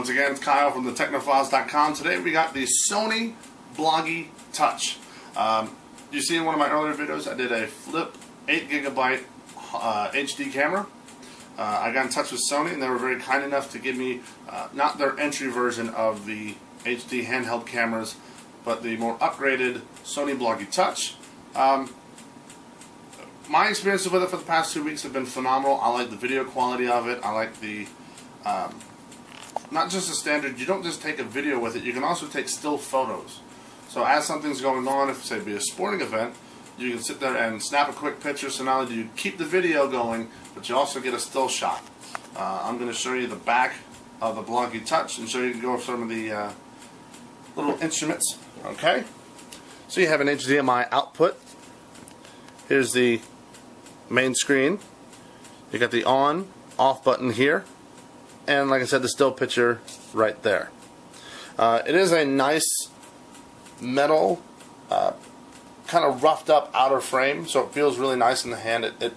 Once again, it's Kyle from TheTechnoFiles.com. Today we got the Sony Bloggie Touch. You see in one of my earlier videos I did a flip 8GB HD camera. I got in touch with Sony and they were very kind enough to give me not their entry version of the HD handheld cameras, but the more upgraded Sony Bloggie Touch. My experiences with it for the past 2 weeks have been phenomenal. I like the video quality of it. I like the not just the standard, you don't just take a video with it, you can also take still photos. So as something's going on, if say be a sporting event, you can sit there and snap a quick picture, so not only do you keep the video going, but you also get a still shot. I'm going to show you the back of the Bloggie Touch and show you go over some of the little instruments. Okay? So you have an HDMI output. Here's the main screen. You got the on, off button here. And like I said, the still picture right there. It is a nice metal, kind of roughed up outer frame, so it feels really nice in the hand. It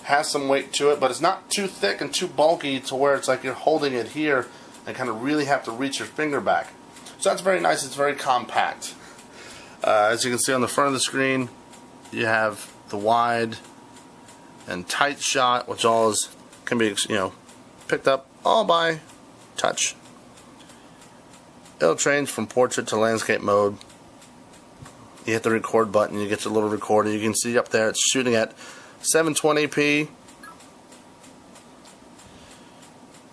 has some weight to it, but it's not too thick and too bulky to where it's like you're holding it here and kind of really have to reach your finger back. So that's very nice. It's very compact. As you can see on the front of the screen, you have the wide and tight shot, which all can be picked up all by touch. It'll change from portrait to landscape mode. You hit the record button, you get your little recorder. You can see up there it's shooting at 720p,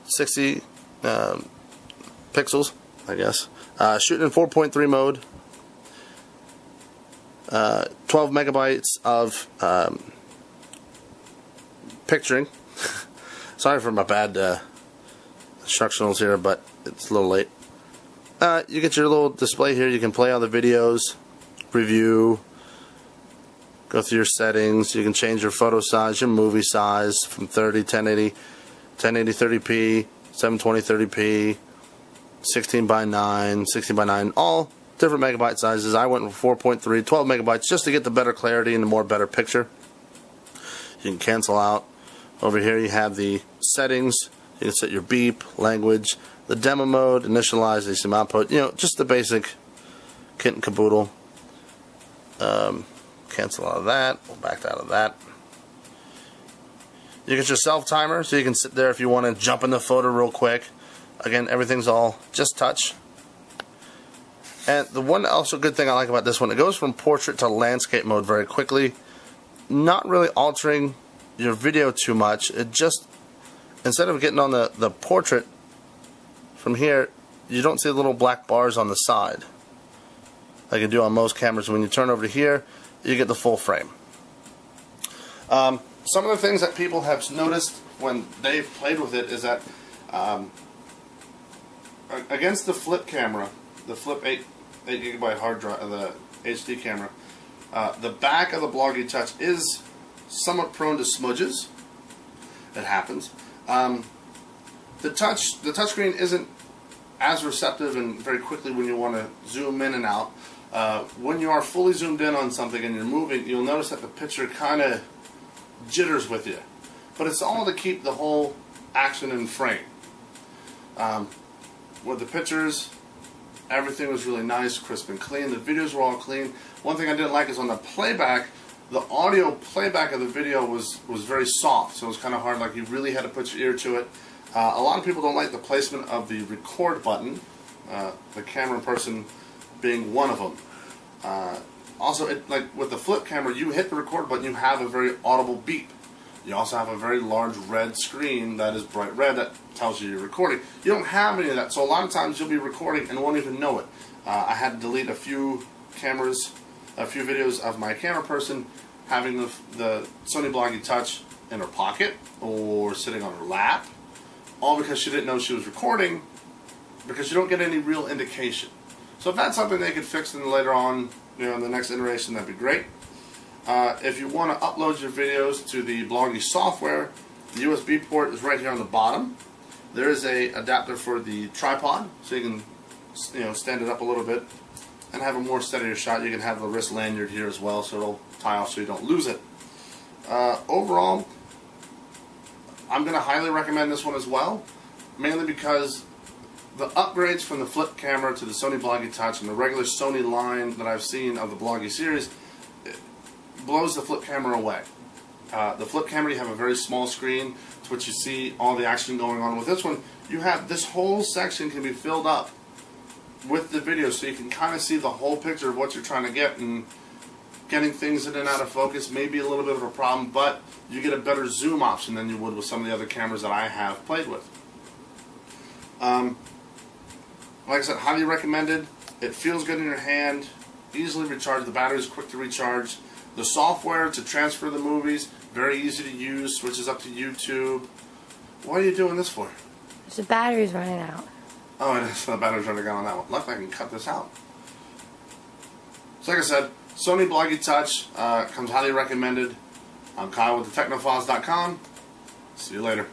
60 pixels, I guess. Shooting in 4.3 mode. 12 megabytes of picturing. Sorry for my bad instructionals here, but it's a little late. You get your little display here. You can play all the videos, review, go through your settings. You can change your photo size, your movie size from 30, 1080, 30p, 720, 30p, 16 by 9, 16 by 9, all different megabyte sizes. I went with 4.3, 12 megabytes just to get the better clarity and the better picture. You can cancel out. Over here you have the settings. You can set your beep, language, the demo mode, initialize, HDMI output, just the basic kit and caboodle. Cancel out of that. We'll back out of that. You get your self timer, so you can sit there if you want to jump in the photo real quick. Again, everything's all just touch. And the one also good thing I like about this one, it goes from portrait to landscape mode very quickly. Not really altering your video too much. It just, instead of getting on the portrait from here, you don't see the little black bars on the side like you do on most cameras. When you turn over to here, you get the full frame. Some of the things that people have noticed when they've played with it is that against the flip camera, the flip 8GB hard drive, the HD camera, the back of the Bloggie Touch is somewhat prone to smudges. It happens. The touchscreen isn't as receptive and very quickly when you want to zoom in and out. When you are fully zoomed in on something and you're moving, you'll notice that the picture kind of jitters with you. But it's all to keep the whole action in frame. With the pictures, everything was really nice, crisp and clean. The videos were all clean. One thing I didn't like is on the playback, the audio playback of the video was very soft, so it was kind of hard, like you really had to put your ear to it. A lot of people don't like the placement of the record button, the camera person being one of them. Also, like with the flip camera, you hit the record button, you have a very audible beep. You also have a very large red screen that is bright red that tells you you're recording. You don't have any of that, so a lot of times you'll be recording and won't even know it. I had to delete a few videos of my camera person having the Sony Bloggie Touch in her pocket or sitting on her lap, all because she didn't know she was recording, because you don't get any real indication. So if that's something they could fix in later on, in the next iteration, that'd be great. If you want to upload your videos to the Bloggie software, the USB port is right here on the bottom. There is a adapter for the tripod, so you can stand it up a little bit and have a more steadier shot. You can have the wrist lanyard here as well, so it'll tie off so you don't lose it. Overall, I'm going to highly recommend this one as well, mainly because the upgrades from the flip camera to the Sony Bloggie Touch and the regular Sony line that I've seen of the Bloggie series, it blows the flip camera away. The flip camera, you have a very small screen to which you see all the action going on. With this one, you have this whole section can be filled up with the video, so you can kind of see the whole picture of what you're trying to get, and getting things in and out of focus may be a little bit of a problem, but you get a better zoom option than you would with some of the other cameras that I have played with. Like I said, highly recommended. It feels good in your hand, easily recharged. The battery is quick to recharge. The software to transfer the movies, very easy to use, switches up to YouTube. What are you doing this for? The battery's running out. Oh, it is. The battery's running out on that one. Luckily, I can cut this out. So like I said, Sony Bloggie Touch comes highly recommended. I'm Kyle with TheTechnoFiles.com. See you later.